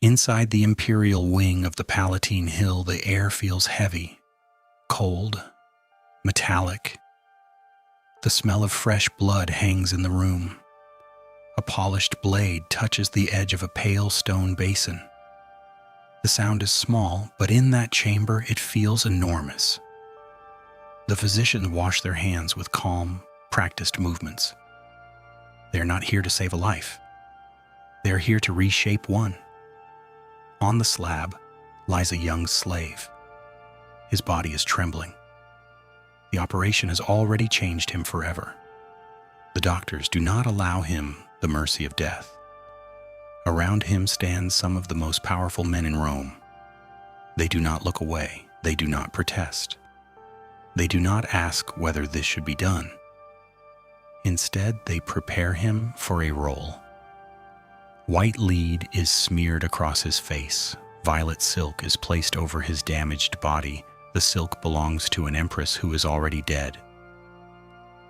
Inside the imperial wing of the Palatine Hill, the air feels heavy, cold, metallic. The smell of fresh blood hangs in the room. A polished blade touches the edge of a pale stone basin. The sound is small, but in that chamber it feels enormous. The physicians wash their hands with calm, practiced movements. They are not here to save a life. They are here to reshape one. On the slab lies a young slave. His body is trembling. The operation has already changed him forever. The doctors do not allow him the mercy of death. Around him stand some of the most powerful men in Rome. They do not look away. They do not protest. They do not ask whether this should be done. Instead, they prepare him for a role. White lead is smeared across his face. Violet silk is placed over his damaged body. The silk belongs to an empress who is already dead.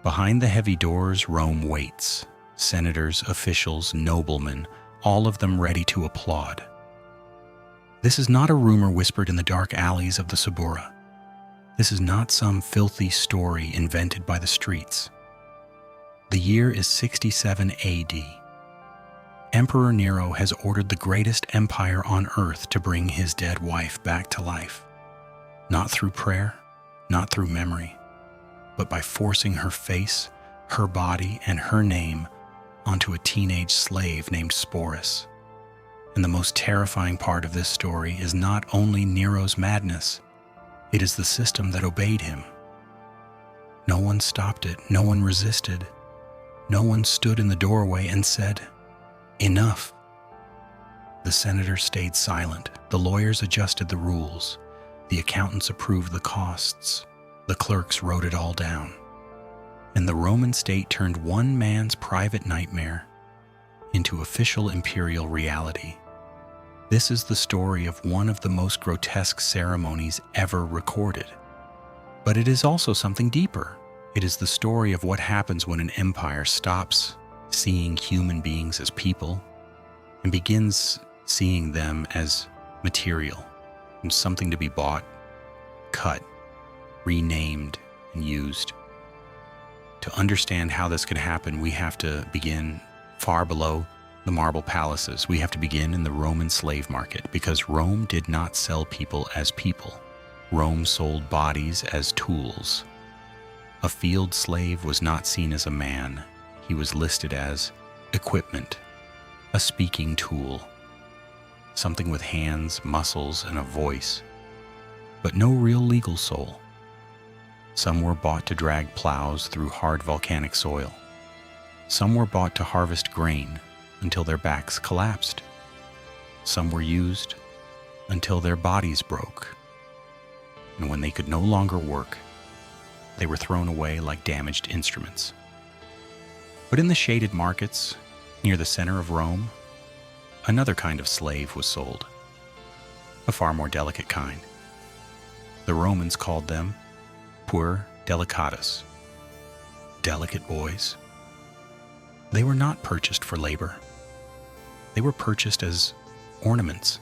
Behind the heavy doors, Rome waits. Senators, officials, noblemen, all of them ready to applaud. This is not a rumor whispered in the dark alleys of the Suburra. This is not some filthy story invented by the streets. The year is 67 AD. Emperor Nero has ordered the greatest empire on earth to bring his dead wife back to life. Not through prayer, not through memory, but by forcing her face, her body, and her name onto a teenage slave named Sporus. And the most terrifying part of this story is not only Nero's madness, it is the system that obeyed him. No one stopped it, no one resisted. No one stood in the doorway and said, "Enough." The senators stayed silent. The lawyers adjusted the rules. The accountants approved the costs. The clerks wrote it all down. And the Roman state turned one man's private nightmare into official imperial reality. This is the story of one of the most grotesque ceremonies ever recorded. But it is also something deeper. It is the story of what happens when an empire stops seeing human beings as people and begins seeing them as material and something to be bought, cut, renamed, and used. To understand how this could happen, we have to begin far below the marble palaces. We have to begin in the Roman slave market, because Rome did not sell people as people. Rome sold bodies as tools. A field slave was not seen as a man. He was listed as equipment, a speaking tool, something with hands, muscles, and a voice, but no real legal soul. Some were bought to drag plows through hard volcanic soil. Some were bought to harvest grain until their backs collapsed. Some were used until their bodies broke. And when they could no longer work, they were thrown away like damaged instruments. But in the shaded markets near the center of Rome, another kind of slave was sold, a far more delicate kind. The Romans called them puer delicatus, delicate boys. They were not purchased for labor. They were purchased as ornaments.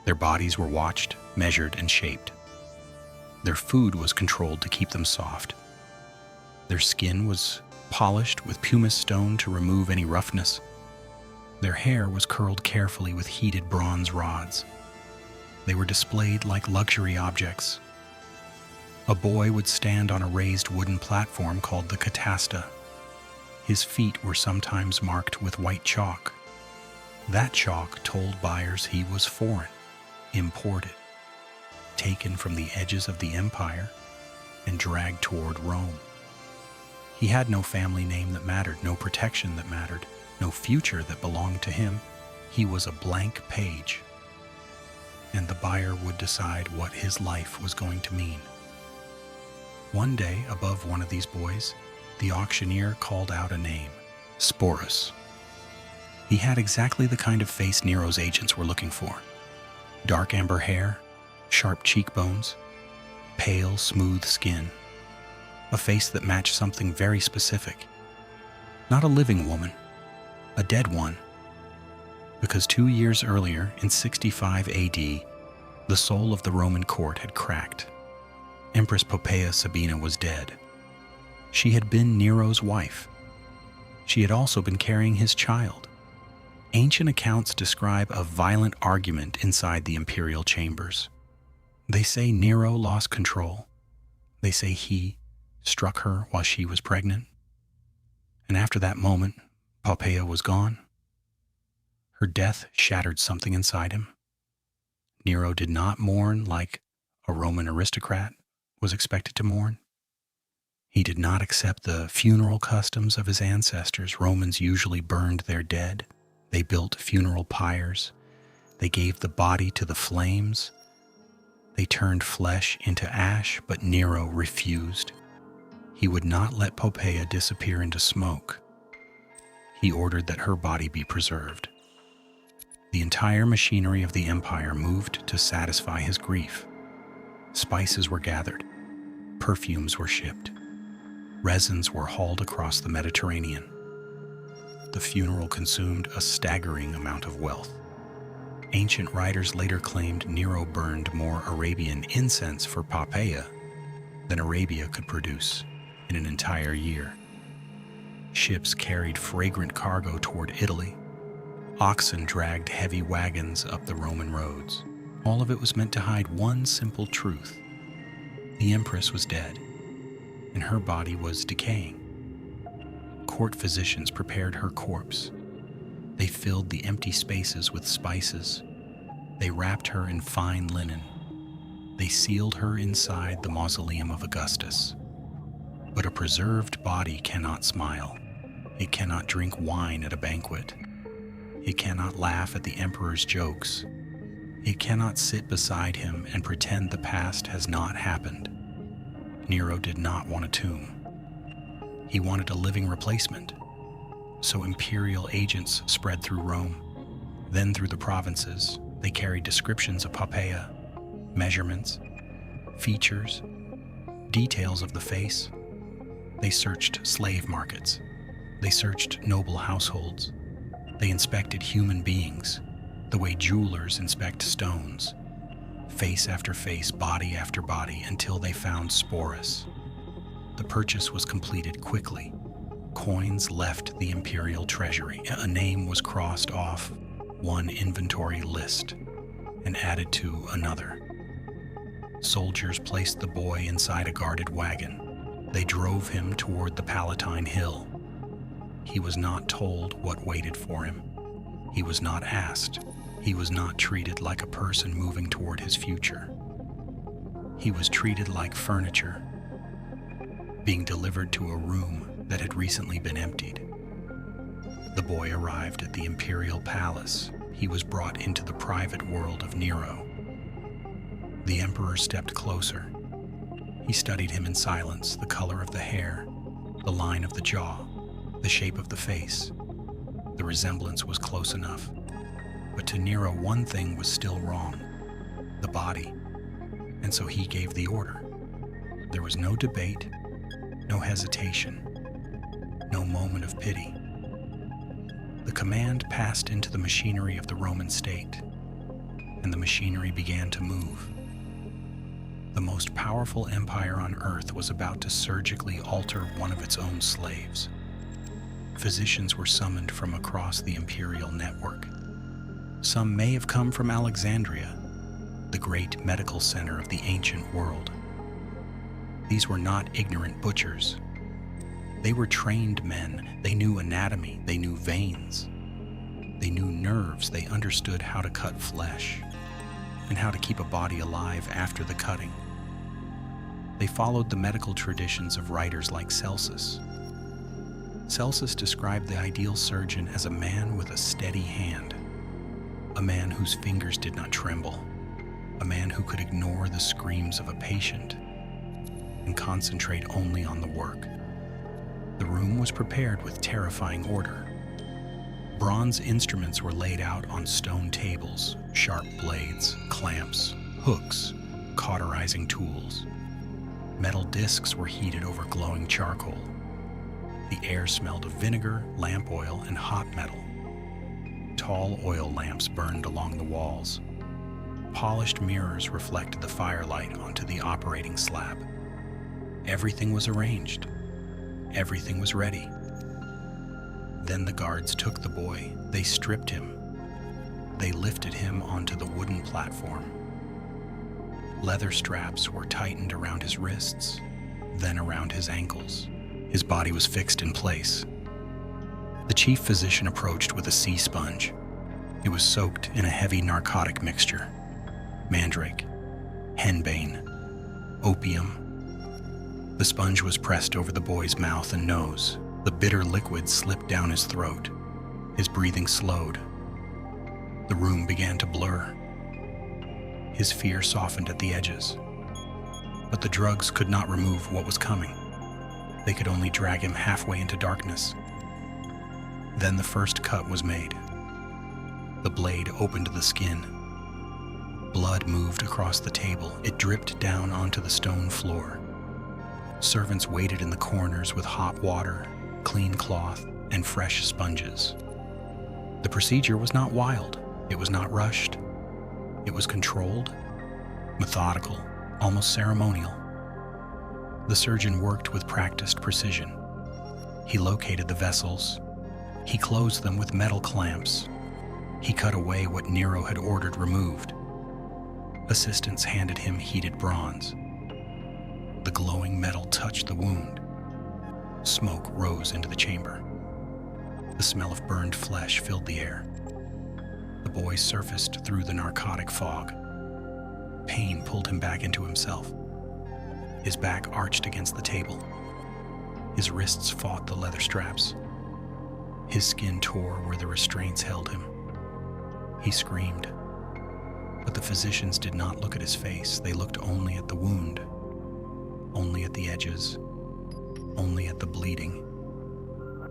Their bodies were watched, measured, and shaped. Their food was controlled to keep them soft. Their skin was polished with pumice stone to remove any roughness. Their hair was curled carefully with heated bronze rods. They were displayed like luxury objects. A boy would stand on a raised wooden platform called the catasta. His feet were sometimes marked with white chalk. That chalk told buyers he was foreign, imported, taken from the edges of the empire and dragged toward Rome. He had no family name that mattered, no protection that mattered, no future that belonged to him. He was a blank page, and the buyer would decide what his life was going to mean. One day, above one of these boys, the auctioneer called out a name, Sporus. He had exactly the kind of face Nero's agents were looking for. Dark amber hair, sharp cheekbones, pale, smooth skin. A face that matched something very specific. Not a living woman, a dead one. Because 2 years earlier, in 65 AD, the soul of the Roman court had cracked. Empress Poppaea Sabina was dead. She had been Nero's wife. She had also been carrying his child. Ancient accounts describe a violent argument inside the imperial chambers. They say Nero lost control. They say he struck her while she was pregnant. And after that moment, Poppaea was gone. Her death shattered something inside him. Nero did not mourn like a Roman aristocrat was expected to mourn. He did not accept the funeral customs of his ancestors. Romans usually burned their dead. They built funeral pyres. They gave the body to the flames. They turned flesh into ash, but Nero refused. He would not let Poppaea disappear into smoke. He ordered that her body be preserved. The entire machinery of the empire moved to satisfy his grief. Spices were gathered. Perfumes were shipped. Resins were hauled across the Mediterranean. The funeral consumed a staggering amount of wealth. Ancient writers later claimed Nero burned more Arabian incense for Poppaea than Arabia could produce in an entire year. Ships carried fragrant cargo toward Italy. Oxen dragged heavy wagons up the Roman roads. All of it was meant to hide one simple truth. The empress was dead, and her body was decaying. Court physicians prepared her corpse. They filled the empty spaces with spices. They wrapped her in fine linen. They sealed her inside the mausoleum of Augustus. But a preserved body cannot smile. It cannot drink wine at a banquet. It cannot laugh at the emperor's jokes. It cannot sit beside him and pretend the past has not happened. Nero did not want a tomb. He wanted a living replacement. So imperial agents spread through Rome. Then through the provinces, they carried descriptions of Poppaea, measurements, features, details of the face. They searched slave markets. They searched noble households. They inspected human beings, the way jewelers inspect stones, face after face, body after body, until they found Sporus. The purchase was completed quickly. Coins left the imperial treasury. A name was crossed off one inventory list and added to another. Soldiers placed the boy inside a guarded wagon. They drove him toward the Palatine hill. He was not told what waited for him. He was not asked. He was not treated like a person moving toward his future. He was treated like furniture, being delivered to a room that had recently been emptied. The boy arrived at the imperial palace. He was brought into the private world of Nero. The emperor stepped closer. He studied him in silence, the color of the hair, the line of the jaw, the shape of the face. The resemblance was close enough. But to Nero, one thing was still wrong: the body. And so he gave the order. There was no debate, no hesitation, no moment of pity. The command passed into the machinery of the Roman state, and the machinery began to move. The most powerful empire on earth was about to surgically alter one of its own slaves. Physicians were summoned from across the imperial network. Some may have come from Alexandria, the great medical center of the ancient world. These were not ignorant butchers. They were trained men. They knew anatomy. They knew veins. They knew nerves. They understood how to cut flesh and how to keep a body alive after the cutting. They followed the medical traditions of writers like Celsus. Celsus described the ideal surgeon as a man with a steady hand, a man whose fingers did not tremble, a man who could ignore the screams of a patient and concentrate only on the work. The room was prepared with terrifying order. Bronze instruments were laid out on stone tables, sharp blades, clamps, hooks, cauterizing tools. Metal discs were heated over glowing charcoal. The air smelled of vinegar, lamp oil, and hot metal. Tall oil lamps burned along the walls. Polished mirrors reflected the firelight onto the operating slab. Everything was arranged. Everything was ready. Then the guards took the boy. They stripped him. They lifted him onto the wooden platform. Leather straps were tightened around his wrists, then around his ankles. His body was fixed in place. The chief physician approached with a sea sponge. It was soaked in a heavy narcotic mixture: mandrake, henbane, opium. The sponge was pressed over the boy's mouth and nose. The bitter liquid slipped down his throat. His breathing slowed. The room began to blur. His fear softened at the edges. But the drugs could not remove what was coming. They could only drag him halfway into darkness. Then the first cut was made. The blade opened the skin. Blood moved across the table. It dripped down onto the stone floor. Servants waited in the corners with hot water, clean cloth, and fresh sponges. The procedure was not wild. It was not rushed. It was controlled, methodical, almost ceremonial. The surgeon worked with practiced precision. He located the vessels. He closed them with metal clamps. He cut away what Nero had ordered removed. Assistants handed him heated bronze. The glowing metal touched the wound. Smoke rose into the chamber. The smell of burned flesh filled the air. The boy surfaced through the narcotic fog. Pain pulled him back into himself. His back arched against the table. His wrists fought the leather straps. His skin tore where the restraints held him. He screamed. But the physicians did not look at his face. They looked only at the wound, only at the edges, only at the bleeding.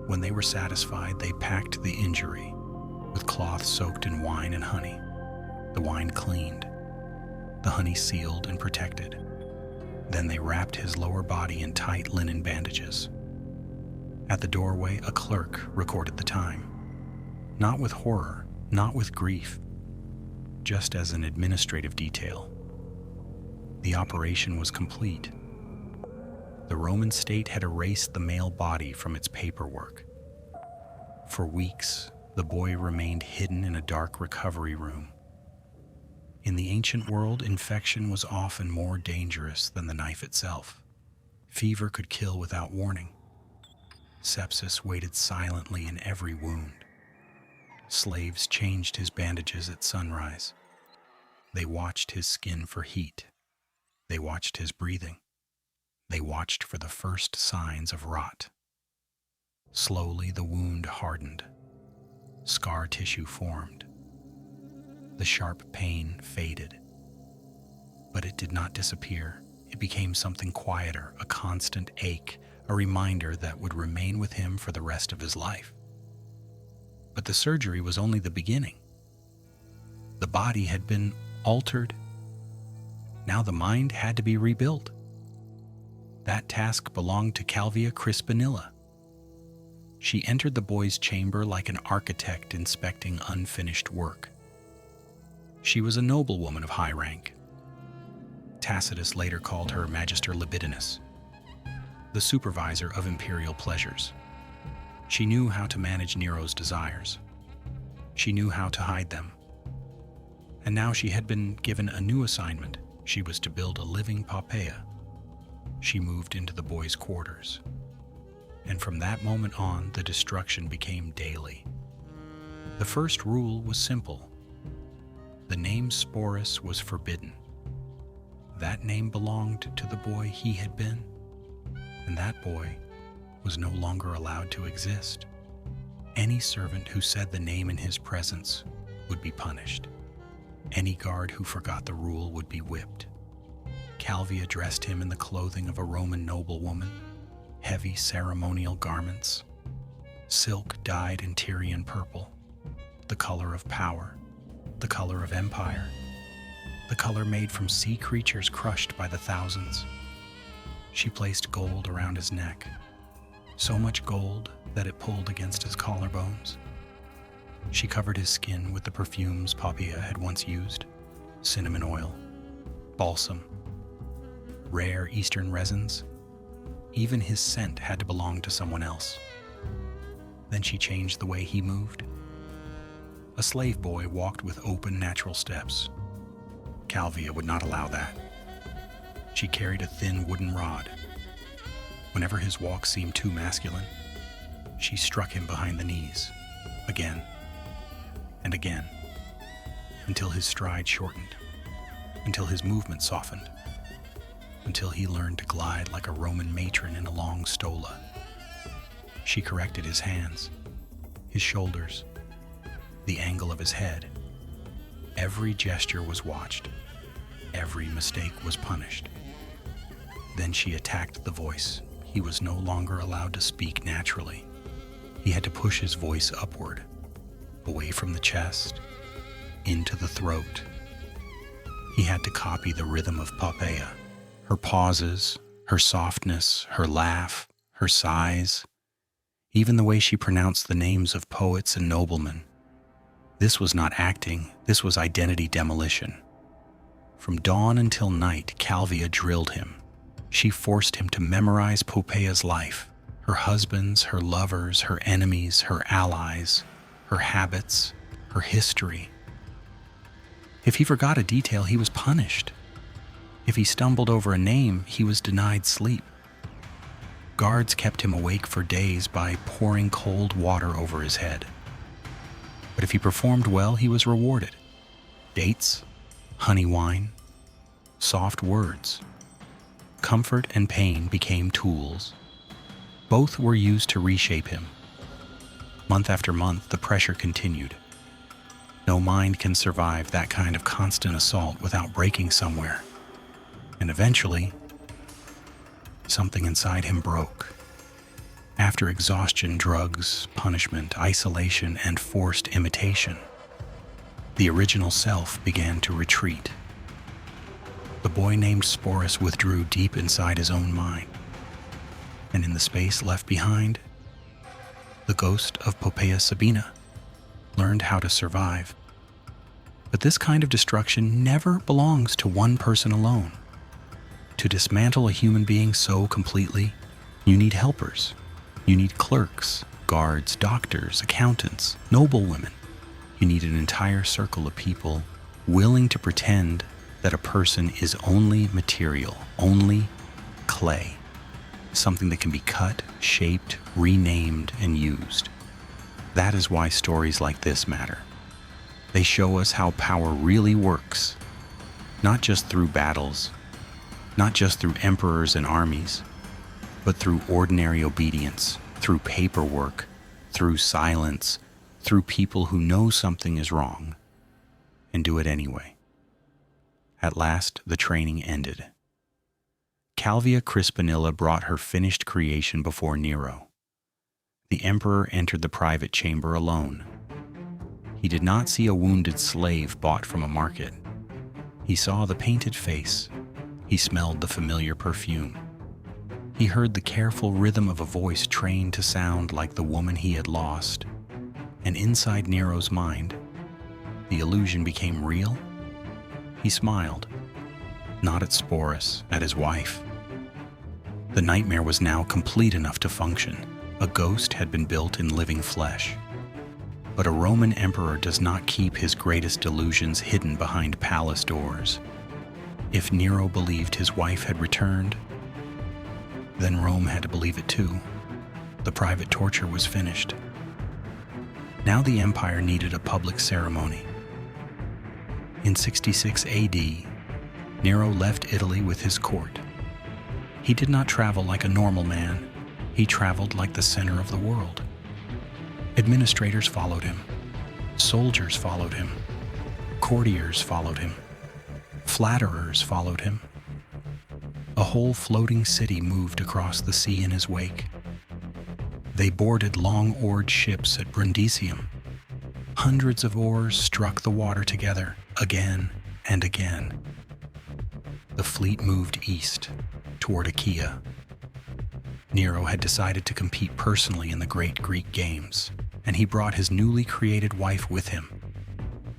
When they were satisfied, they packed the injury with cloth soaked in wine and honey. The wine cleaned, the honey sealed and protected. Then they wrapped his lower body in tight linen bandages. At the doorway, a clerk recorded the time. Not with horror, not with grief, just as an administrative detail. The operation was complete. The Roman state had erased the male body from its paperwork. For weeks, the boy remained hidden in a dark recovery room. In the ancient world, infection was often more dangerous than the knife itself. Fever could kill without warning. Sepsis waited silently in every wound. Slaves changed his bandages at sunrise. They watched his skin for heat. They watched his breathing. They watched for the first signs of rot. Slowly, the wound hardened. Scar tissue formed. The sharp pain faded. But it did not disappear. It became something quieter, a constant ache, a reminder that would remain with him for the rest of his life. But the surgery was only the beginning. The body had been altered. Now the mind had to be rebuilt. That task belonged to Calvia Crispinilla. She entered the boy's chamber like an architect inspecting unfinished work. She was a noblewoman of high rank. Tacitus later called her Magister Libidinus, the supervisor of imperial pleasures. She knew how to manage Nero's desires. She knew how to hide them. And now she had been given a new assignment. She was to build a living Poppaea. She moved into the boy's quarters. And from that moment on, the destruction became daily. The first rule was simple. The name Sporus was forbidden. That name belonged to the boy he had been, and that boy was no longer allowed to exist. Any servant who said the name in his presence would be punished. Any guard who forgot the rule would be whipped. Calvia dressed him in the clothing of a Roman noblewoman, heavy ceremonial garments, silk dyed in Tyrian purple, the color of power, the color of empire, the color made from sea creatures crushed by the thousands. She placed gold around his neck, so much gold that it pulled against his collarbones. She covered his skin with the perfumes Poppaea had once used: cinnamon oil, balsam, rare Eastern resins. Even his scent had to belong to someone else. Then she changed the way he moved. A slave boy walked with open, natural steps. Calvia would not allow that. She carried a thin wooden rod. Whenever his walk seemed too masculine, she struck him behind the knees, again and again, until his stride shortened, until his movement softened, until he learned to glide like a Roman matron in a long stola. She corrected his hands, his shoulders, the angle of his head. Every gesture was watched. Every mistake was punished. Then she attacked the voice. He was no longer allowed to speak naturally. He had to push his voice upward, away from the chest, into the throat. He had to copy the rhythm of Poppaea, her pauses, her softness, her laugh, her sighs, even the way she pronounced the names of poets and noblemen. This was not acting, this was identity demolition. From dawn until night, Calvia drilled him. She forced him to memorize Poppaea's life, her husbands, her lovers, her enemies, her allies, her habits, her history. If he forgot a detail, he was punished. If he stumbled over a name, he was denied sleep. Guards kept him awake for days by pouring cold water over his head. But if he performed well, he was rewarded. Dates, honey wine, soft words. Comfort and pain became tools. Both were used to reshape him. Month after month, the pressure continued. No mind can survive that kind of constant assault without breaking somewhere. And eventually, something inside him broke. After exhaustion, drugs, punishment, isolation, and forced imitation, the original self began to retreat. The boy named Sporus withdrew deep inside his own mind, and in the space left behind, the ghost of Poppaea Sabina learned how to survive. But this kind of destruction never belongs to one person alone. To dismantle a human being so completely, you need helpers. You need clerks, guards, doctors, accountants, noblewomen. You need an entire circle of people willing to pretend that a person is only material, only clay, something that can be cut, shaped, renamed, and used. That is why stories like this matter. They show us how power really works, not just through battles, not just through emperors and armies, but through ordinary obedience, through paperwork, through silence, through people who know something is wrong and do it anyway. At last, the training ended. Calvia Crispinilla brought her finished creation before Nero. The emperor entered the private chamber alone. He did not see a wounded slave bought from a market. He saw the painted face. He smelled the familiar perfume. He heard the careful rhythm of a voice trained to sound like the woman he had lost. And inside Nero's mind, the illusion became real. He smiled, not at Sporus, at his wife. The nightmare was now complete enough to function. A ghost had been built in living flesh. But a Roman emperor does not keep his greatest delusions hidden behind palace doors. If Nero believed his wife had returned, then Rome had to believe it too. The private torture was finished. Now the empire needed a public ceremony. In 66 AD, Nero left Italy with his court. He did not travel like a normal man. He traveled like the center of the world. Administrators followed him. Soldiers followed him. Courtiers followed him. Flatterers followed him. A whole floating city moved across the sea in his wake. They boarded long-oared ships at Brundisium. Hundreds of oars struck the water together, again and again. The fleet moved east, toward Achaia. Nero had decided to compete personally in the great Greek games, and he brought his newly created wife with him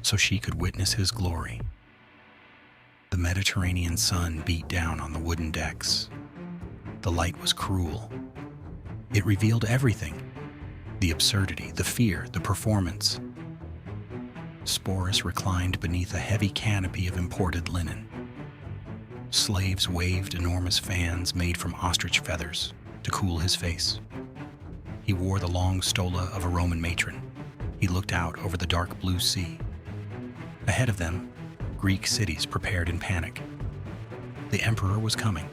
so she could witness his glory. The Mediterranean sun beat down on the wooden decks. The light was cruel. It revealed everything: the absurdity, the fear, the performance. Sporus reclined beneath a heavy canopy of imported linen. Slaves waved enormous fans made from ostrich feathers to cool his face. He wore the long stola of a Roman matron. He looked out over the dark blue sea. Ahead of them, Greek cities prepared in panic. The emperor was coming.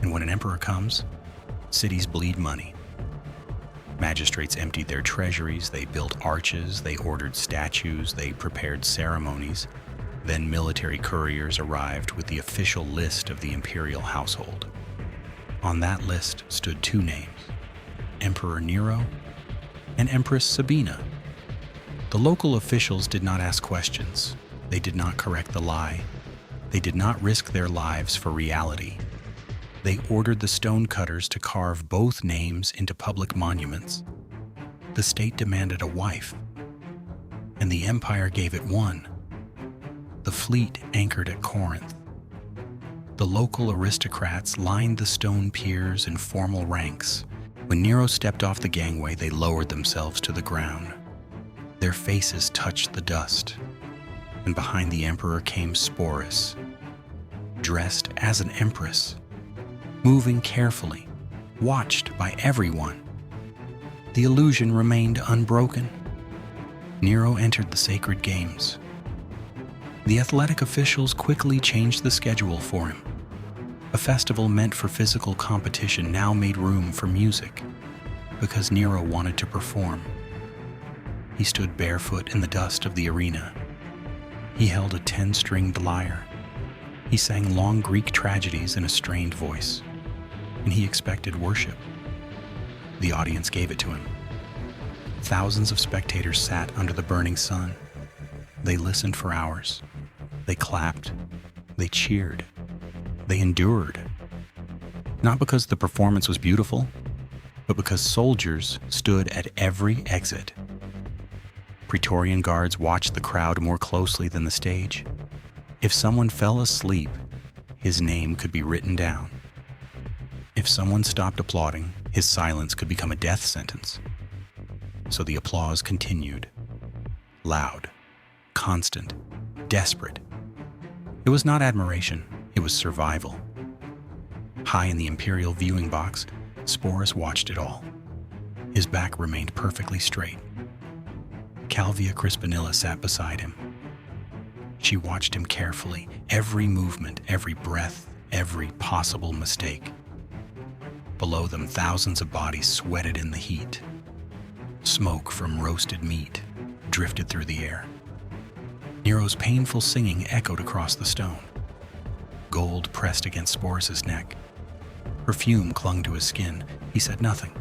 And when an emperor comes, cities bleed money. Magistrates emptied their treasuries, they built arches, they ordered statues, they prepared ceremonies. Then military couriers arrived with the official list of the imperial household. On that list stood two names: Emperor Nero and Empress Sabina. The local officials did not ask questions. They did not correct the lie. They did not risk their lives for reality. They ordered the stonecutters to carve both names into public monuments. The state demanded a wife, and the empire gave it one. The fleet anchored at Corinth. The local aristocrats lined the stone piers in formal ranks. When Nero stepped off the gangway, they lowered themselves to the ground. Their faces touched the dust. And behind the emperor came Sporus, dressed as an empress, moving carefully, watched by everyone. The illusion remained unbroken. Nero entered the sacred games. The athletic officials quickly changed the schedule for him. A festival meant for physical competition now made room for music, because Nero wanted to perform. He stood barefoot in the dust of the arena. He held a 10-stringed lyre. He sang long Greek tragedies in a strained voice, and he expected worship. The audience gave it to him. Thousands of spectators sat under the burning sun. They listened for hours. They clapped. They cheered. They endured. Not because the performance was beautiful, but because soldiers stood at every exit. Praetorian guards watched the crowd more closely than the stage. If someone fell asleep, his name could be written down. If someone stopped applauding, his silence could become a death sentence. So the applause continued. Loud, constant, desperate. It was not admiration, it was survival. High in the imperial viewing box, Sporus watched it all. His back remained perfectly straight. Calvia Crispinilla sat beside him. She watched him carefully, every movement, every breath, every possible mistake. Below them, thousands of bodies sweated in the heat. Smoke from roasted meat drifted through the air. Nero's painful singing echoed across the stone. Gold pressed against Sporus's neck. Perfume clung to his skin. He said nothing.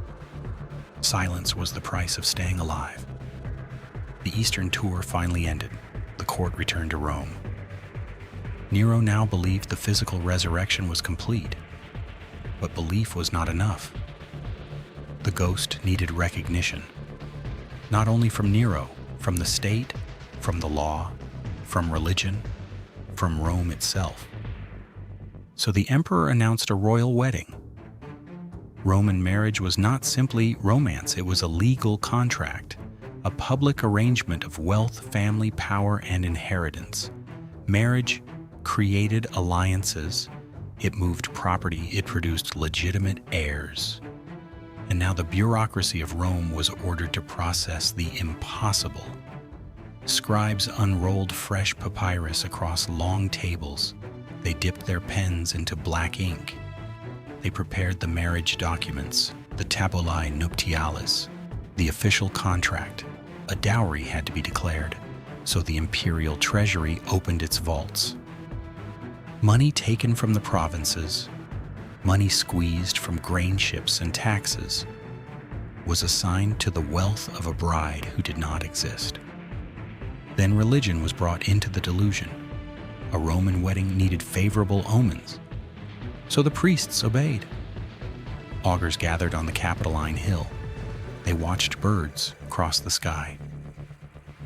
Silence was the price of staying alive. The Eastern tour finally ended. The court returned to Rome. Nero now believed the physical resurrection was complete, but belief was not enough. The ghost needed recognition, not only from Nero, from the state, from the law, from religion, from Rome itself. So the emperor announced a royal wedding. Roman marriage was not simply romance, it was a legal contract. A public arrangement of wealth, family, power, and inheritance. Marriage created alliances. It moved property. It produced legitimate heirs. And now the bureaucracy of Rome was ordered to process the impossible. Scribes unrolled fresh papyrus across long tables. They dipped their pens into black ink. They prepared the marriage documents, the tabulae nuptialis, the official contract. A dowry had to be declared, so the imperial treasury opened its vaults. Money taken from the provinces, money squeezed from grain ships and taxes, was assigned to the wealth of a bride who did not exist. Then religion was brought into the delusion. A Roman wedding needed favorable omens, so the priests obeyed. Augurs gathered on the Capitoline Hill. They watched birds cross the sky.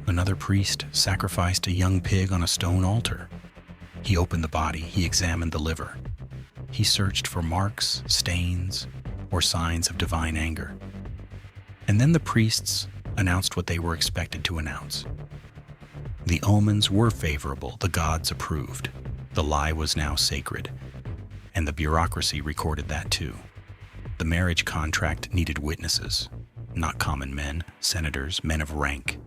Another priest sacrificed a young pig on a stone altar. He opened the body, he examined the liver. He searched for marks, stains, or signs of divine anger. And then the priests announced what they were expected to announce. The omens were favorable, the gods approved. The lie was now sacred, and the bureaucracy recorded that too. The marriage contract needed witnesses, not common men, senators, men of rank,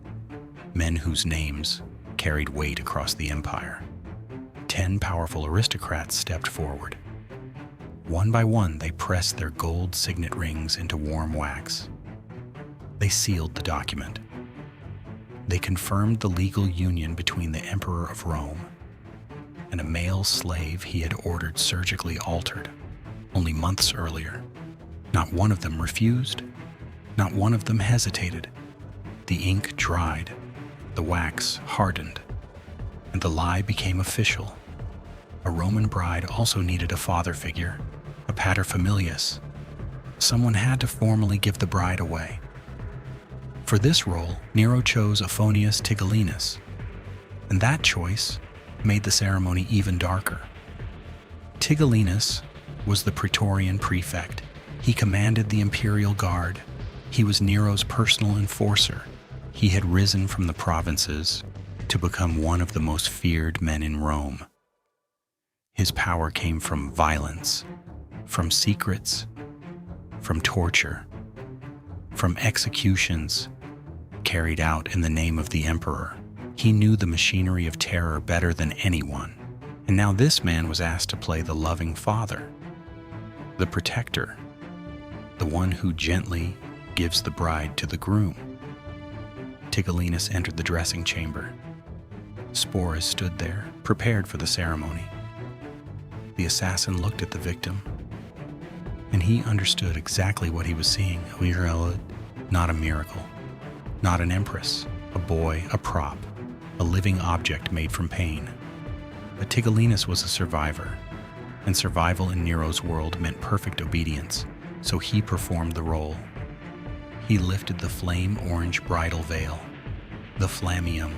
men whose names carried weight across the empire. 10 powerful aristocrats stepped forward. One by one, they pressed their gold signet rings into warm wax. They sealed the document. They confirmed the legal union between the Emperor of Rome and a male slave he had ordered surgically altered only months earlier. Not one of them refused. Not one of them hesitated. The ink dried, the wax hardened, and the lie became official. A Roman bride also needed a father figure, a paterfamilias. Someone had to formally give the bride away. For this role, Nero chose Aphonius Tigellinus, and that choice made the ceremony even darker. Tigellinus was the Praetorian prefect. He commanded the imperial guard. He was Nero's personal enforcer. He had risen from the provinces to become one of the most feared men in Rome. His power came from violence, from secrets, from torture, from executions carried out in the name of the emperor. He knew the machinery of terror better than anyone. And now this man was asked to play the loving father, the protector, the one who gently gives the bride to the groom. Tigellinus entered the dressing chamber. Sporus stood there, prepared for the ceremony. The assassin looked at the victim, and he understood exactly what he was seeing. Not a miracle, not an empress, a boy, a prop, a living object made from pain. But Tigellinus was a survivor, and survival in Nero's world meant perfect obedience, so he performed the role. He lifted the flame-orange bridal veil, the flammeum,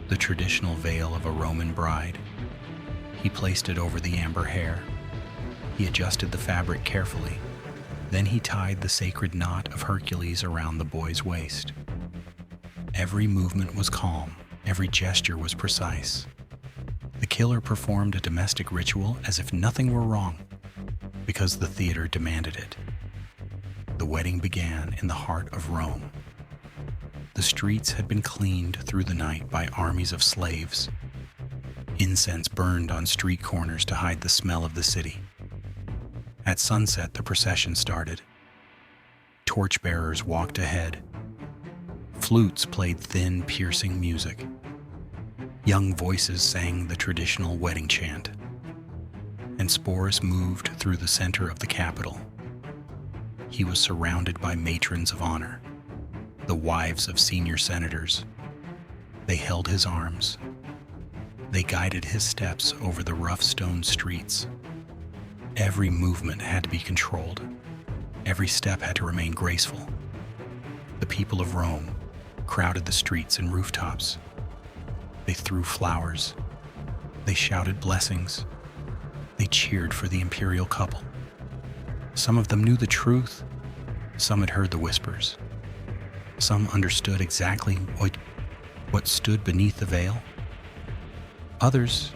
the traditional veil of a Roman bride. He placed it over the amber hair. He adjusted the fabric carefully. Then he tied the sacred knot of Hercules around the boy's waist. Every movement was calm. Every gesture was precise. The killer performed a domestic ritual as if nothing were wrong, because the theater demanded it. The wedding began in the heart of Rome. The streets had been cleaned through the night by armies of slaves. Incense burned on street corners to hide the smell of the city. At sunset, the procession started. Torchbearers walked ahead. Flutes played thin, piercing music. Young voices sang the traditional wedding chant. And Sporus moved through the center of the capital. He was surrounded by matrons of honor, the wives of senior senators. They held his arms. They guided his steps over the rough stone streets. Every movement had to be controlled. Every step had to remain graceful. The people of Rome crowded the streets and rooftops. They threw flowers. They shouted blessings. They cheered for the imperial couple. Some of them knew the truth. Some had heard the whispers. Some understood exactly what stood beneath the veil. Others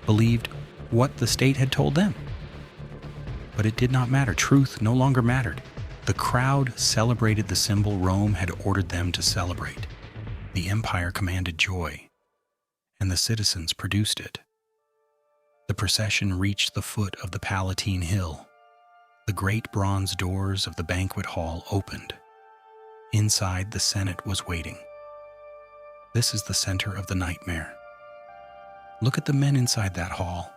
believed what the state had told them. But it did not matter. Truth no longer mattered. The crowd celebrated the symbol Rome had ordered them to celebrate. The empire commanded joy, and the citizens produced it. The procession reached the foot of the Palatine hill. The great bronze doors of the banquet hall opened. Inside, the Senate was waiting. This is the center of the nightmare. Look at the men inside that hall.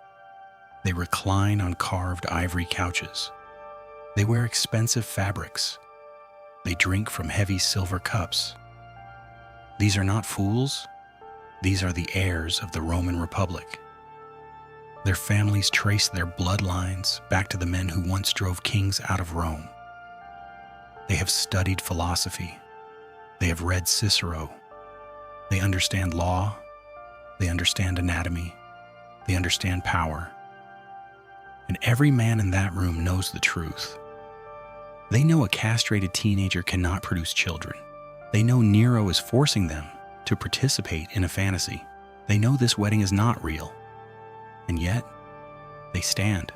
They recline on carved ivory couches. They wear expensive fabrics. They drink from heavy silver cups. These are not fools. These are the heirs of the Roman Republic. Their families trace their bloodlines back to the men who once drove kings out of Rome. They have studied philosophy. They have read Cicero. They understand law. They understand anatomy. They understand power. And every man in that room knows the truth. They know a castrated teenager cannot produce children. They know Nero is forcing them to participate in a fantasy. They know this wedding is not real. And yet, they stand.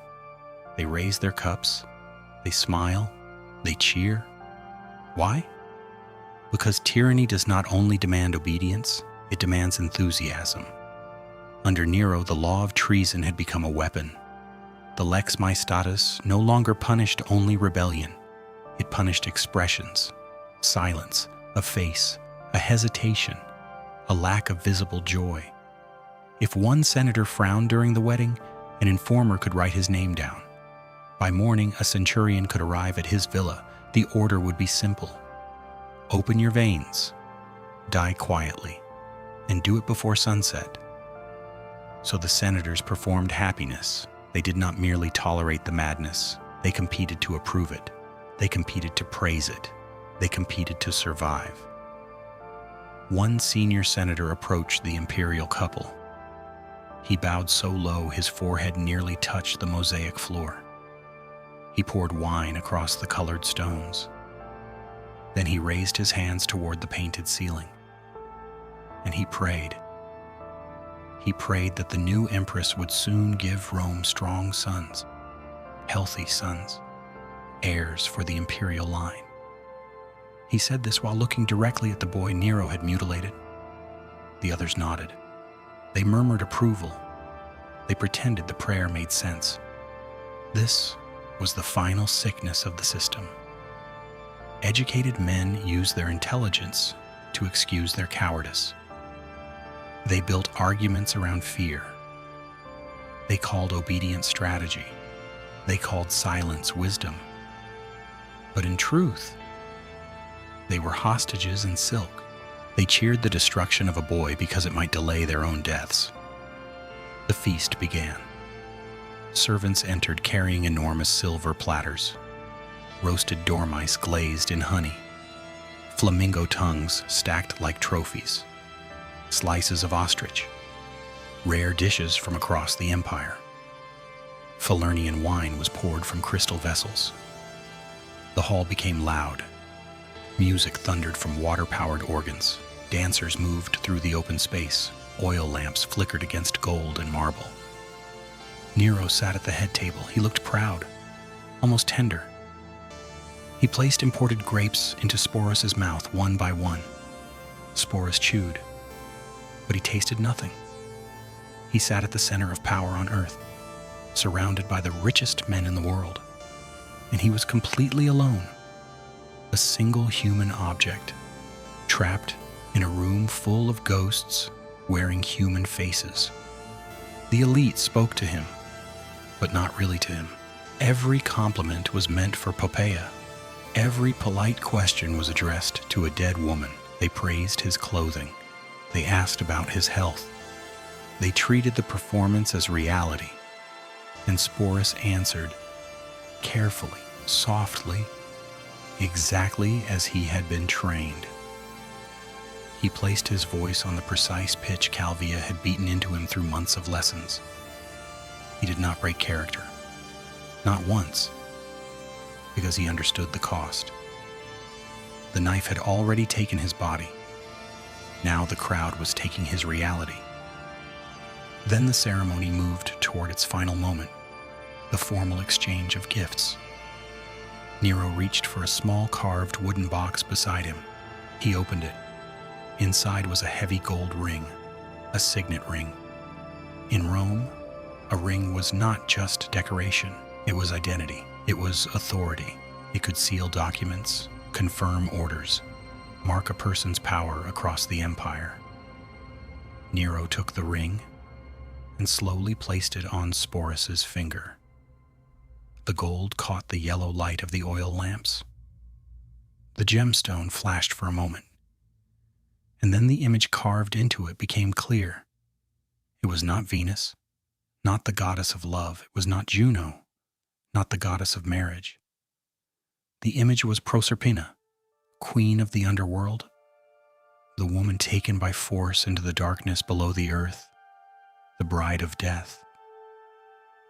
They raise their cups. They smile. They cheer. Why? Because tyranny does not only demand obedience, it demands enthusiasm. Under Nero, the law of treason had become a weapon. The lex maestatis no longer punished only rebellion. It punished expressions, silence, a face, a hesitation, a lack of visible joy. If one senator frowned during the wedding, an informer could write his name down. By morning, a centurion could arrive at his villa. The order would be simple. Open your veins, die quietly, and do it before sunset. So the senators performed happiness. They did not merely tolerate the madness. They competed to approve it. They competed to praise it. They competed to survive. One senior senator approached the imperial couple. He bowed so low his forehead nearly touched the mosaic floor. He poured wine across the colored stones. Then he raised his hands toward the painted ceiling. And he prayed. He prayed that the new empress would soon give Rome strong sons, healthy sons, heirs for the imperial line. He said this while looking directly at the boy Nero had mutilated. The others nodded. They murmured approval. They pretended the prayer made sense. This was the final sickness of the system. Educated men use their intelligence to excuse their cowardice. They built arguments around fear. They called obedience strategy. They called silence wisdom. But in truth, they were hostages in silk. They cheered the destruction of a boy because it might delay their own deaths. The feast began. Servants entered carrying enormous silver platters. Roasted dormice glazed in honey. Flamingo tongues stacked like trophies. Slices of ostrich. Rare dishes from across the empire. Falernian wine was poured from crystal vessels. The hall became loud. Music thundered from water-powered organs. Dancers moved through the open space. Oil lamps flickered against gold and marble. Nero sat at the head table. He looked proud, almost tender. He placed imported grapes into Sporus's mouth one by one. Sporus chewed, but he tasted nothing. He sat at the center of power on earth, surrounded by the richest men in the world, and he was completely alone, a single human object, trapped in a room full of ghosts wearing human faces. The elite spoke to him, but not really to him. Every compliment was meant for Poppaea. Every polite question was addressed to a dead woman. They praised his clothing. They asked about his health. They treated the performance as reality. And Sporus answered, carefully, softly, exactly as he had been trained. He placed his voice on the precise pitch Calvia had beaten into him through months of lessons. He did not break character. Not once. Because he understood the cost. The knife had already taken his body. Now the crowd was taking his reality. Then the ceremony moved toward its final moment, the formal exchange of gifts. Nero reached for a small carved wooden box beside him. He opened it. Inside was a heavy gold ring, a signet ring. In Rome, a ring was not just decoration, it was identity. It was authority. It could seal documents, confirm orders, mark a person's power across the empire. Nero took the ring and slowly placed it on Sporus's finger. The gold caught the yellow light of the oil lamps. The gemstone flashed for a moment, and then the image carved into it became clear. It was not Venus, not the goddess of love. It was not Juno, not the goddess of marriage. The image was Proserpina, queen of the underworld, the woman taken by force into the darkness below the earth, the bride of death.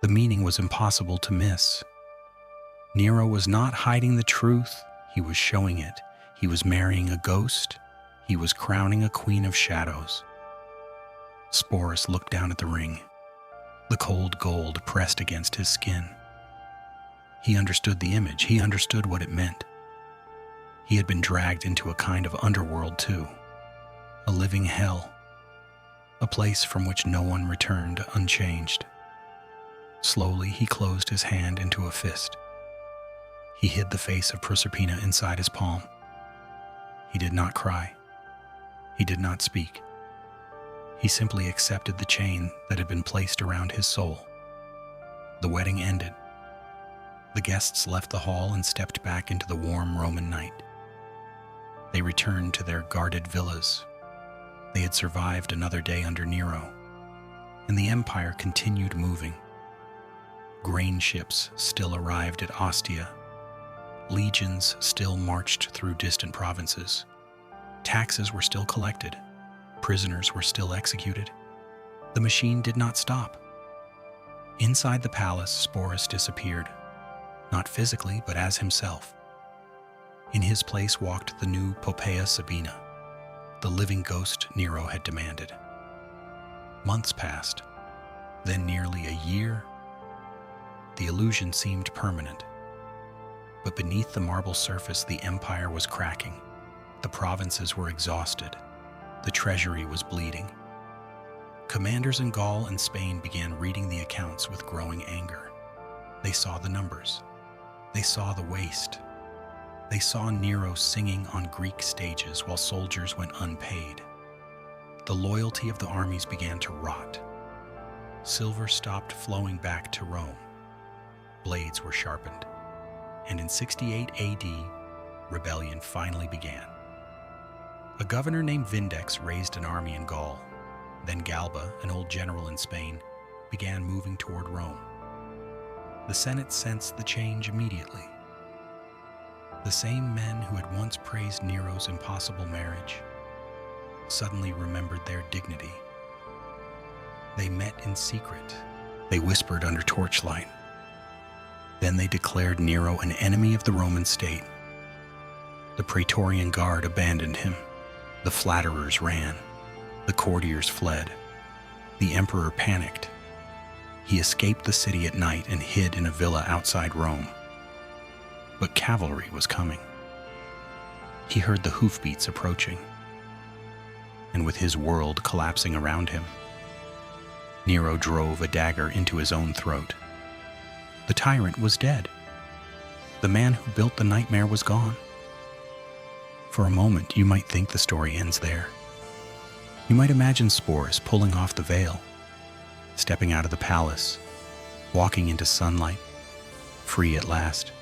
The meaning was impossible to miss. Nero was not hiding the truth, he was showing it. He was marrying a ghost, he was crowning a queen of shadows. Sporus looked down at the ring, the cold gold pressed against his skin. He understood the image, he understood what it meant. He had been dragged into a kind of underworld too, a living hell, a place from which no one returned unchanged. Slowly he closed his hand into a fist. He hid the face of Proserpina inside his palm. He did not cry. He did not speak. He simply accepted the chain that had been placed around his soul. The wedding ended. The guests left the hall and stepped back into the warm Roman night. They returned to their guarded villas. They had survived another day under Nero, and the empire continued moving. Grain ships still arrived at Ostia. Legions still marched through distant provinces. Taxes were still collected. Prisoners were still executed. The machine did not stop. Inside the palace, Sporus disappeared, not physically, but as himself. In his place walked the new Poppaea Sabina, the living ghost Nero had demanded. Months passed, then nearly a year. The illusion seemed permanent. But beneath the marble surface, the empire was cracking. The provinces were exhausted. The treasury was bleeding. Commanders in Gaul and Spain began reading the accounts with growing anger. They saw the numbers. They saw the waste. They saw Nero singing on Greek stages while soldiers went unpaid. The loyalty of the armies began to rot. Silver stopped flowing back to Rome. Blades were sharpened. And in 68 AD, rebellion finally began. A governor named Vindex raised an army in Gaul. Then Galba, an old general in Spain, began moving toward Rome. The Senate sensed the change immediately. The same men who had once praised Nero's impossible marriage suddenly remembered their dignity. They met in secret. They whispered under torchlight. Then they declared Nero an enemy of the Roman state. The Praetorian Guard abandoned him. The flatterers ran. The courtiers fled. The emperor panicked. He escaped the city at night and hid in a villa outside Rome. But cavalry was coming. He heard the hoofbeats approaching. And with his world collapsing around him, Nero drove a dagger into his own throat. The tyrant was dead. The man who built the nightmare was gone. For a moment, you might think the story ends there. You might imagine Sporus pulling off the veil, stepping out of the palace, walking into sunlight, free at last.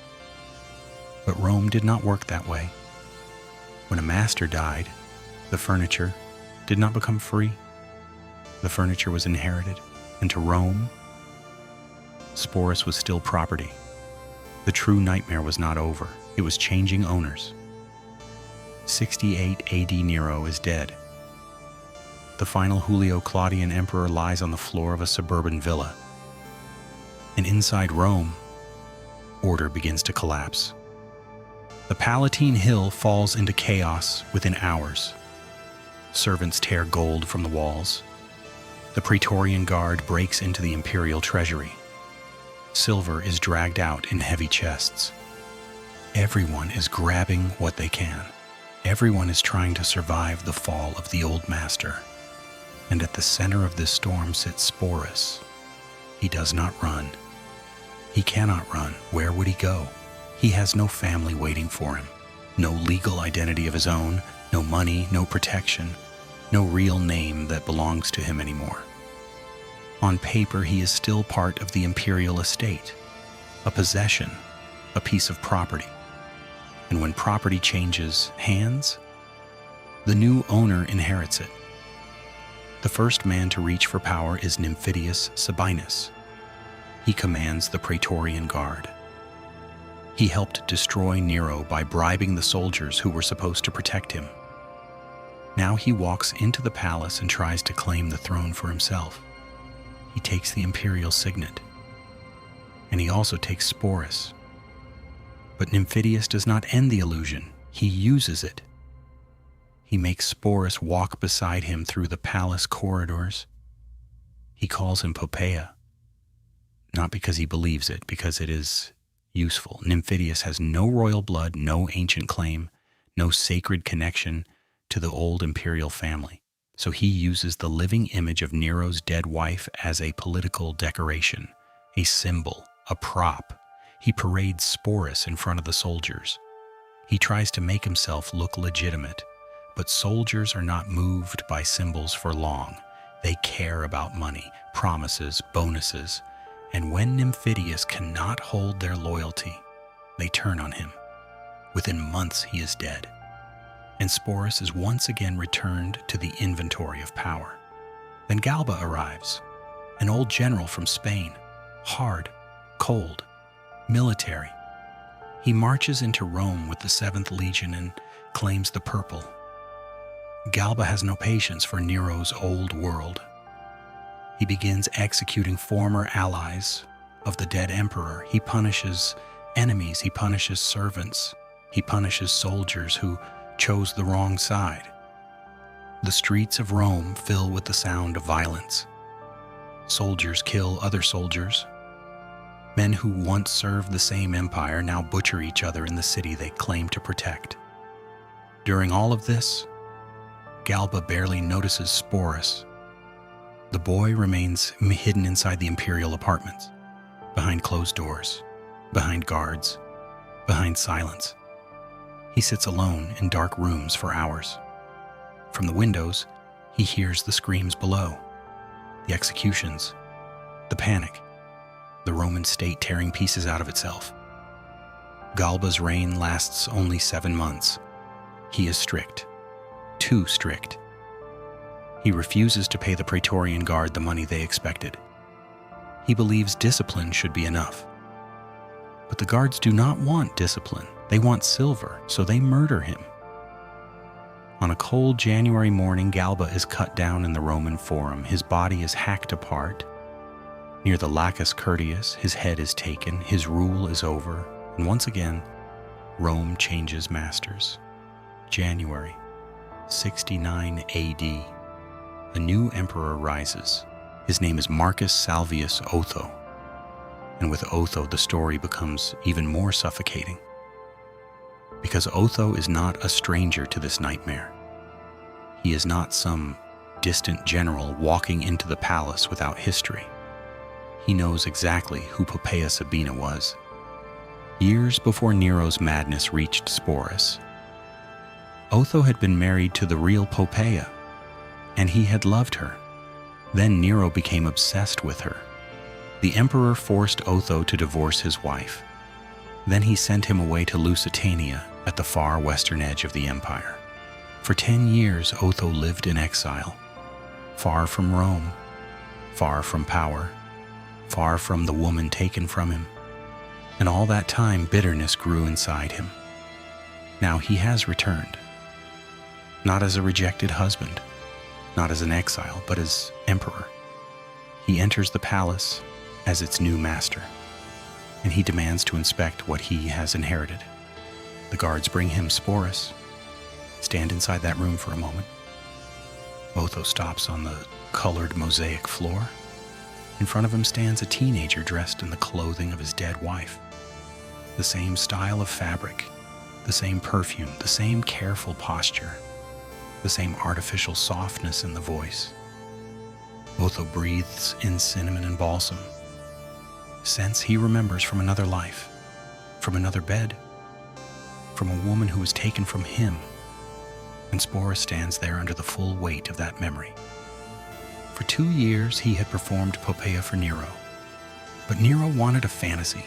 But Rome did not work that way. When a master died, the furniture did not become free. The furniture was inherited, and to Rome, Sporus was still property. The true nightmare was not over. It was changing owners. 68 AD Nero is dead. The final Julio Claudian emperor lies on the floor of a suburban villa. And inside Rome, order begins to collapse. The Palatine hill falls into chaos within hours. Servants tear gold from the walls. The Praetorian Guard breaks into the imperial treasury. Silver is dragged out in heavy chests. Everyone is grabbing what they can. Everyone is trying to survive the fall of the old master. And at the center of this storm sits Sporus. He does not run. He cannot run. Where would he go? He has no family waiting for him, no legal identity of his own, no money, no protection, no real name that belongs to him anymore. On paper, he is still part of the imperial estate, a possession, a piece of property. And when property changes hands, the new owner inherits it. The first man to reach for power is Nymphidius Sabinus. He commands the Praetorian Guard. He helped destroy Nero by bribing the soldiers who were supposed to protect him. Now he walks into the palace and tries to claim the throne for himself. He takes the imperial signet, and he also takes Sporus. But Nymphidius does not end the illusion. He uses it. He makes Sporus walk beside him through the palace corridors. He calls him Poppaea, not because he believes it, because it is useful. Nymphidius has no royal blood, no ancient claim, no sacred connection to the old imperial family. So he uses the living image of Nero's dead wife as a political decoration, a symbol, a prop. He parades Sporus in front of the soldiers. He tries to make himself look legitimate, but soldiers are not moved by symbols for long. They care about money, promises, bonuses, and when Nymphidius cannot hold their loyalty, they turn on him. Within months, he is dead, and Sporus is once again returned to the inventory of power. Then Galba arrives, an old general from Spain, hard, cold, military. He marches into Rome with the 7th Legion and claims the purple. Galba has no patience for Nero's old world. He begins executing former allies of the dead emperor. He punishes enemies, he punishes servants, he punishes soldiers who chose the wrong side. The streets of Rome fill with the sound of violence. Soldiers kill other soldiers. Men who once served the same empire now butcher each other in the city they claim to protect. During all of this, Galba barely notices Sporus. The boy remains hidden inside the imperial apartments, behind closed doors, behind guards, behind silence. He sits alone in dark rooms for hours. From the windows, he hears the screams below, the executions, the panic, the Roman state tearing pieces out of itself. Galba's reign lasts only 7 months. He is strict, too strict. He refuses to pay the Praetorian Guard the money they expected. He believes discipline should be enough. But the guards do not want discipline. They want silver, so they murder him. On a cold January morning, Galba is cut down in the Roman Forum. His body is hacked apart. Near the Lacus Curtius, his head is taken, his rule is over, and once again, Rome changes masters. January 69 AD. A new emperor rises. His name is Marcus Salvius Otho. And with Otho, the story becomes even more suffocating. Because Otho is not a stranger to this nightmare. He is not some distant general walking into the palace without history. He knows exactly who Poppaea Sabina was. Years before Nero's madness reached Sporus, Otho had been married to the real Poppaea, and he had loved her. Then Nero became obsessed with her. The emperor forced Otho to divorce his wife. Then he sent him away to Lusitania at the far western edge of the empire. For 10 years, Otho lived in exile, far from Rome, far from power, far from the woman taken from him. And all that time, bitterness grew inside him. Now he has returned, not as a rejected husband, not as an exile, but as emperor. He enters the palace as its new master, and he demands to inspect what he has inherited. The guards bring him Sporus. Stand inside that room for a moment. Otho stops on the colored mosaic floor. In front of him stands a teenager dressed in the clothing of his dead wife. The same style of fabric, the same perfume, the same careful posture, the same artificial softness in the voice. Otho breathes in cinnamon and balsam. Scents he remembers from another life, from another bed, from a woman who was taken from him, and Sporus stands there under the full weight of that memory. For 2 years he had performed Poppaea for Nero, but Nero wanted a fantasy,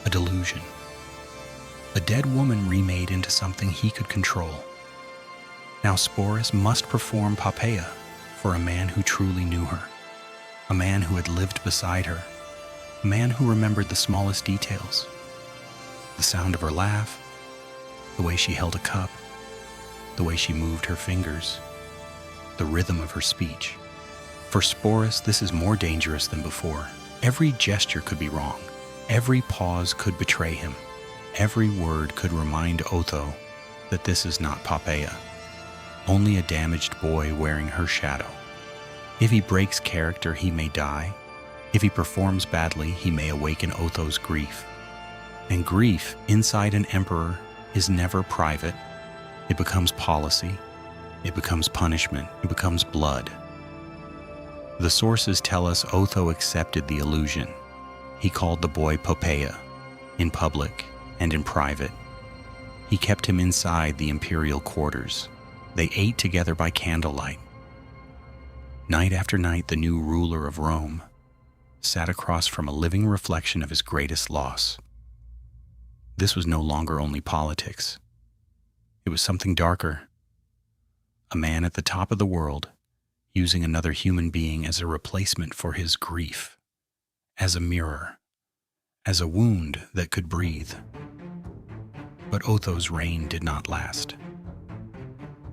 a delusion, a dead woman remade into something he could control. Now Sporus must perform Poppaea for a man who truly knew her, a man who had lived beside her, a man who remembered the smallest details. The sound of her laugh, the way she held a cup, the way she moved her fingers, the rhythm of her speech. For Sporus, this is more dangerous than before. Every gesture could be wrong. Every pause could betray him. Every word could remind Otho that this is not Poppaea, only a damaged boy wearing her shadow. If he breaks character, he may die. If he performs badly, he may awaken Otho's grief. And grief inside an emperor is never private. It becomes policy. It becomes punishment. It becomes blood. The sources tell us Otho accepted the illusion. He called the boy Poppaea, in public and in private. He kept him inside the imperial quarters. They ate together by candlelight. Night after night, the new ruler of Rome sat across from a living reflection of his greatest loss. This was no longer only politics. It was something darker. A man at the top of the world, using another human being as a replacement for his grief, as a mirror, as a wound that could breathe. But Otho's reign did not last.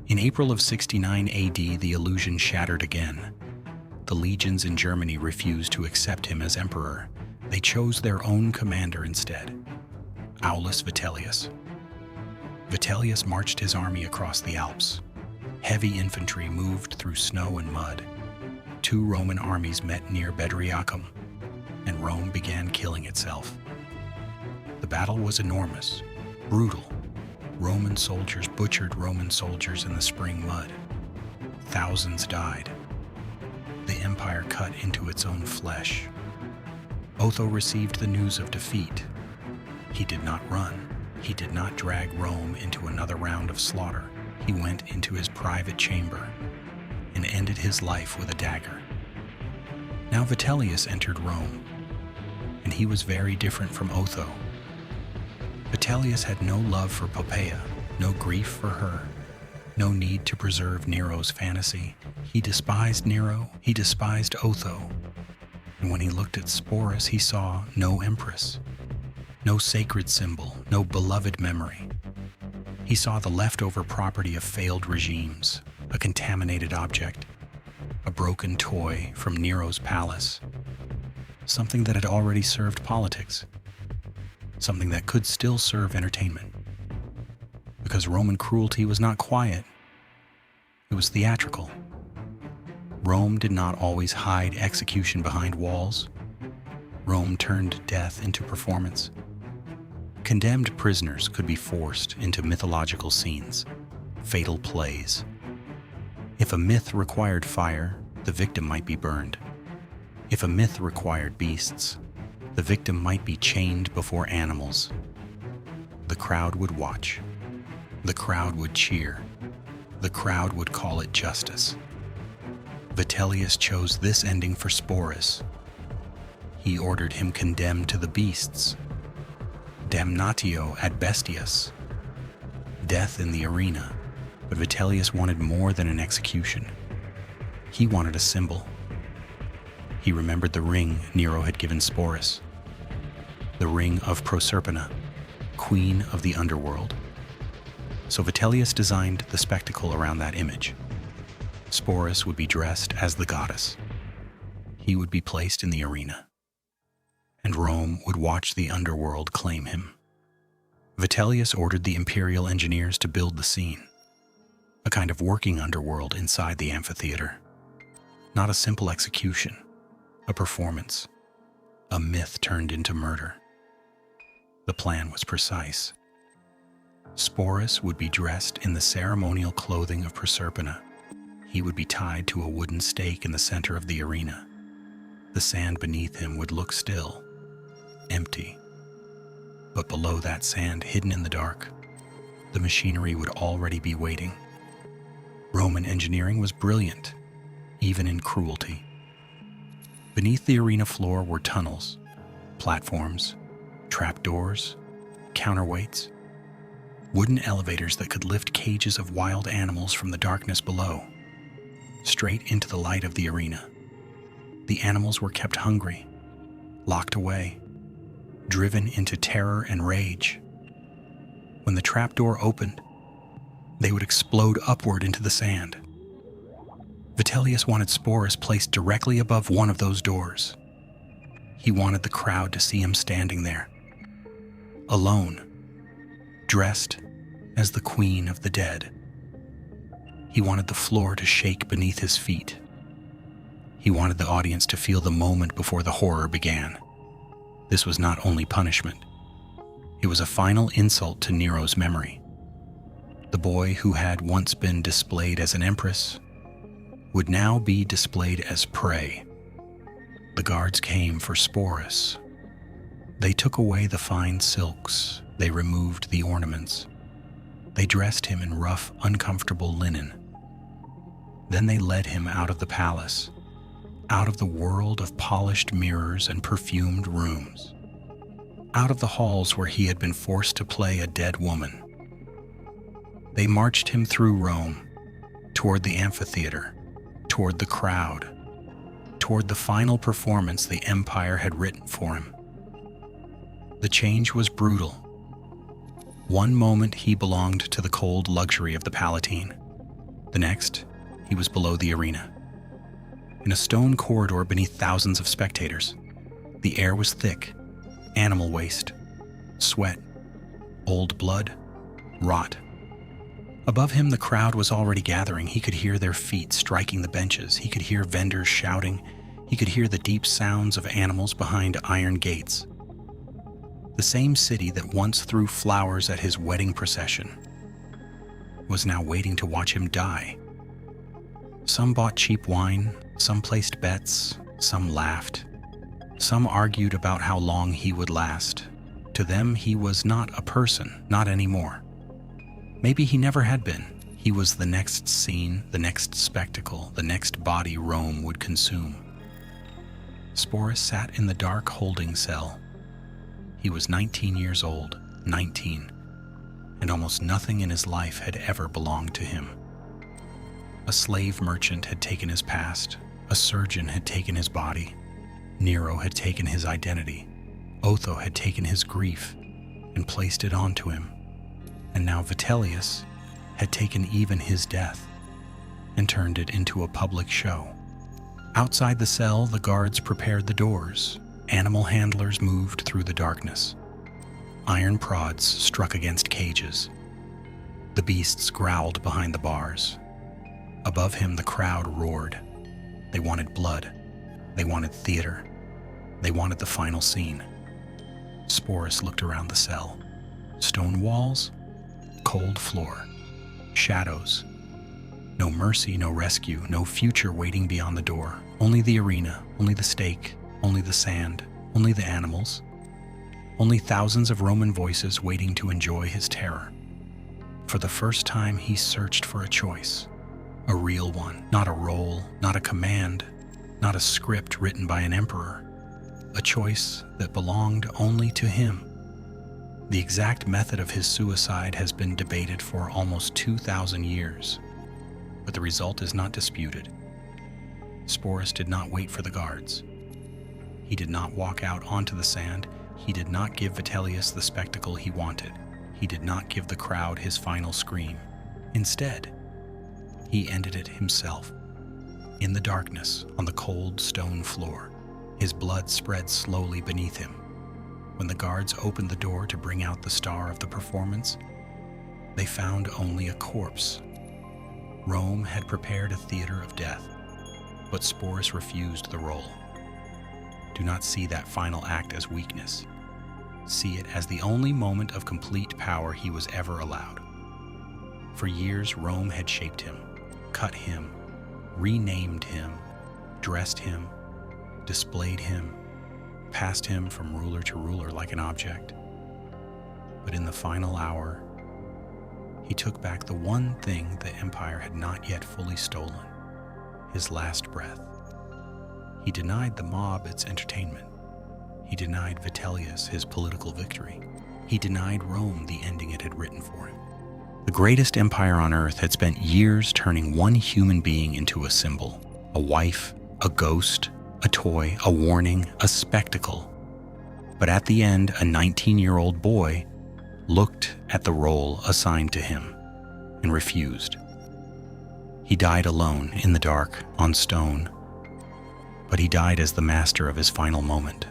In April of 69 AD, the illusion shattered again. The legions in Germany refused to accept him as emperor. They chose their own commander instead, Aulus Vitellius. Vitellius marched his army across the Alps. Heavy infantry moved through snow and mud. 2 Roman armies met near Bedriacum, and Rome began killing itself. The battle was enormous, brutal. Roman soldiers butchered Roman soldiers in the spring mud. Thousands died. The empire cut into its own flesh. Otho received the news of defeat. He did not run. He did not drag Rome into another round of slaughter. He went into his private chamber and ended his life with a dagger. Now Vitellius entered Rome, and he was very different from Otho. Vitellius had no love for Poppaea, no grief for her, no need to preserve Nero's fantasy. He despised Nero, he despised Otho, and when he looked at Sporus, he saw no empress, no sacred symbol, no beloved memory. He saw the leftover property of failed regimes, a contaminated object, a broken toy from Nero's palace, something that had already served politics, something that could still serve entertainment. Because Roman cruelty was not quiet, it was theatrical. Rome did not always hide execution behind walls. Rome turned death into performance. Condemned prisoners could be forced into mythological scenes, fatal plays. If a myth required fire, the victim might be burned. If a myth required beasts, the victim might be chained before animals. The crowd would watch. The crowd would cheer. The crowd would call it justice. Vitellius chose this ending for Sporus. He ordered him condemned to the beasts. Damnatio ad bestias. Death in the arena. But Vitellius wanted more than an execution. He wanted a symbol. He remembered the ring Nero had given Sporus. The ring of Proserpina, queen of the underworld. So Vitellius designed the spectacle around that image. Sporus would be dressed as the goddess. He would be placed in the arena, and Rome would watch the underworld claim him. Vitellius ordered the imperial engineers to build the scene, a kind of working underworld inside the amphitheater. Not a simple execution, a performance, a myth turned into murder. The plan was precise. Sporus would be dressed in the ceremonial clothing of Proserpina. He would be tied to a wooden stake in the center of the arena. The sand beneath him would look still, empty. But below that sand, hidden in the dark, the machinery would already be waiting. Roman engineering was brilliant, even in cruelty. Beneath the arena floor were tunnels, platforms, trapdoors, counterweights, wooden elevators that could lift cages of wild animals from the darkness below, straight into the light of the arena. The animals were kept hungry, locked away, driven into terror and rage. When the trapdoor opened, they would explode upward into the sand. Vitellius wanted Sporus placed directly above one of those doors. He wanted the crowd to see him standing there, alone, dressed as the queen of the dead. He wanted the floor to shake beneath his feet. He wanted the audience to feel the moment before the horror began. This was not only punishment. It was a final insult to Nero's memory. The boy who had once been displayed as an empress would now be displayed as prey. The guards came for Sporus. They took away the fine silks. They removed the ornaments. They dressed him in rough, uncomfortable linen. Then they led him out of the palace, out of the world of polished mirrors and perfumed rooms, out of the halls where he had been forced to play a dead woman. They marched him through Rome, toward the amphitheater, toward the crowd, toward the final performance the empire had written for him. The change was brutal. One moment he belonged to the cold luxury of the Palatine. The next, he was below the arena, in a stone corridor beneath thousands of spectators. The air was thick, animal waste, sweat, old blood, rot. Above him, the crowd was already gathering. He could hear their feet striking the benches. He could hear vendors shouting. He could hear the deep sounds of animals behind iron gates. The same city that once threw flowers at his wedding procession was now waiting to watch him die. Some bought cheap wine, some placed bets, some laughed. Some argued about how long he would last. To them, he was not a person, not anymore. Maybe he never had been. He was the next scene, the next spectacle, the next body Rome would consume. Sporus sat in the dark holding cell. He was 19 years old, 19, and almost nothing in his life had ever belonged to him. A slave merchant had taken his past. A surgeon had taken his body. Nero had taken his identity. Otho had taken his grief and placed it onto him. And now Vitellius had taken even his death and turned it into a public show. Outside the cell, the guards prepared the doors. Animal handlers moved through the darkness. Iron prods struck against cages. The beasts growled behind the bars. Above him, the crowd roared. They wanted blood. They wanted theater. They wanted the final scene. Sporus looked around the cell. Stone walls, cold floor, shadows. No mercy, no rescue, no future waiting beyond the door. Only the arena, only the stake, only the sand, only the animals. Only thousands of Roman voices waiting to enjoy his terror. For the first time, he searched for a choice. A real one, not a role, not a command, not a script written by an emperor. A choice that belonged only to him. The exact method of his suicide has been debated for almost 2,000 years, but the result is not disputed. Sporus did not wait for the guards. He did not walk out onto the sand. He did not give Vitellius the spectacle he wanted. He did not give the crowd his final scream. Instead, he ended it himself. In the darkness, on the cold stone floor, his blood spread slowly beneath him. When the guards opened the door to bring out the star of the performance, they found only a corpse. Rome had prepared a theater of death, but Sporus refused the role. Do not see that final act as weakness. See it as the only moment of complete power he was ever allowed. For years, Rome had shaped him, cut him, renamed him, dressed him, displayed him, passed him from ruler to ruler like an object. But in the final hour, he took back the one thing the empire had not yet fully stolen, his last breath. He denied the mob its entertainment. He denied Vitellius his political victory. He denied Rome the ending it had written for him. The greatest empire on earth had spent years turning one human being into a symbol, a wife, a ghost, a toy, a warning, a spectacle. But at the end, a 19-year-old boy looked at the role assigned to him, and refused. He died alone in the dark on stone, but he died as the master of his final moment.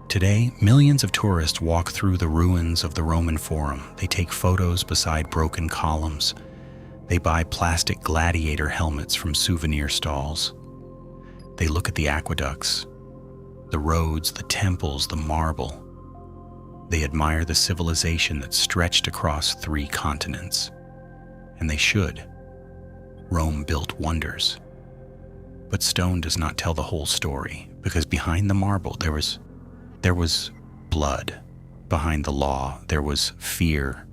Today, millions of tourists walk through the ruins of the Roman Forum. They take photos beside broken columns. They buy plastic gladiator helmets from souvenir stalls. They look at the aqueducts, the roads, the temples, the marble. They admire the civilization that stretched across 3 continents. And they should. Rome built wonders. But stone does not tell the whole story, because behind the marble there was blood. Behind the law, there was fear.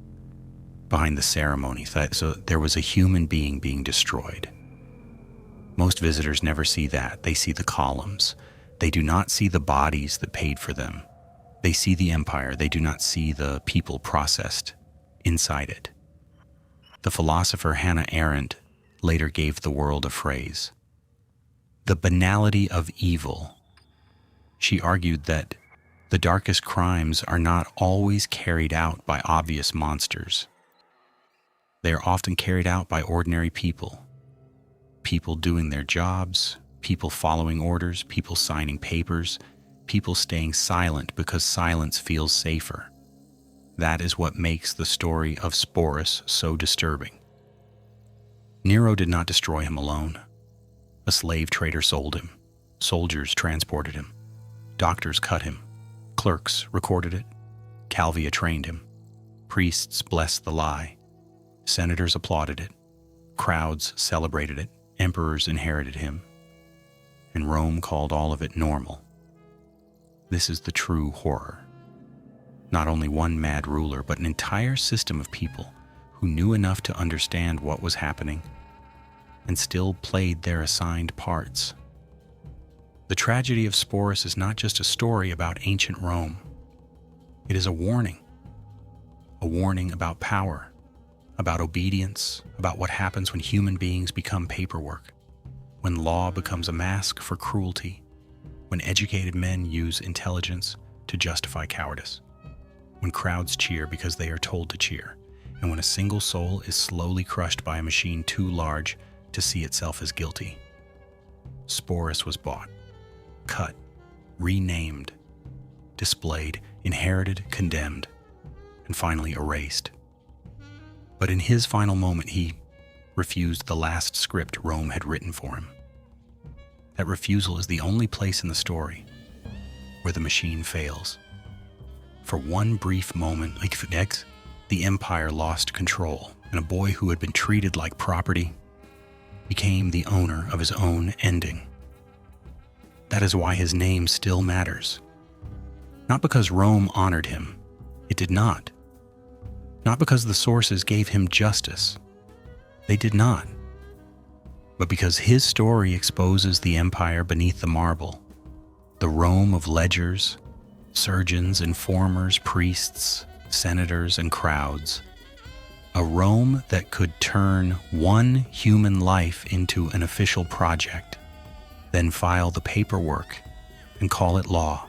Behind the ceremonies, so there was a human being being destroyed. Most visitors never see that. They see the columns. They do not see the bodies that paid for them. They see the empire. They do not see the people processed inside it. The philosopher Hannah Arendt later gave the world a phrase: the banality of evil. She argued that the darkest crimes are not always carried out by obvious monsters. They are often carried out by ordinary people. People doing their jobs, people following orders, people signing papers, people staying silent because silence feels safer. That is what makes the story of Sporus so disturbing. Nero did not destroy him alone. A slave trader sold him. Soldiers transported him. Doctors cut him. Clerks recorded it. Calvia trained him. Priests blessed the lie. Senators applauded it. Crowds celebrated it. Emperors inherited him. And Rome called all of it normal. This is the true horror. Not only one mad ruler, but an entire system of people who knew enough to understand what was happening and still played their assigned parts. The tragedy of Sporus is not just a story about ancient Rome. It is a warning about power, about obedience, about what happens when human beings become paperwork, when law becomes a mask for cruelty, when educated men use intelligence to justify cowardice, when crowds cheer because they are told to cheer, and when a single soul is slowly crushed by a machine too large to see itself as guilty. Sporus was bought, cut, renamed, displayed, inherited, condemned, and finally erased. But in his final moment, he refused the last script Rome had written for him. That refusal is the only place in the story where the machine fails. For one brief moment, the empire lost control, and a boy who had been treated like property became the owner of his own ending. That is why his name still matters. Not because Rome honored him. It did not. Not because the sources gave him justice. They did not. But because his story exposes the empire beneath the marble, the Rome of ledgers, surgeons, informers, priests, senators, and crowds, a Rome that could turn one human life into an official project, then file the paperwork and call it law.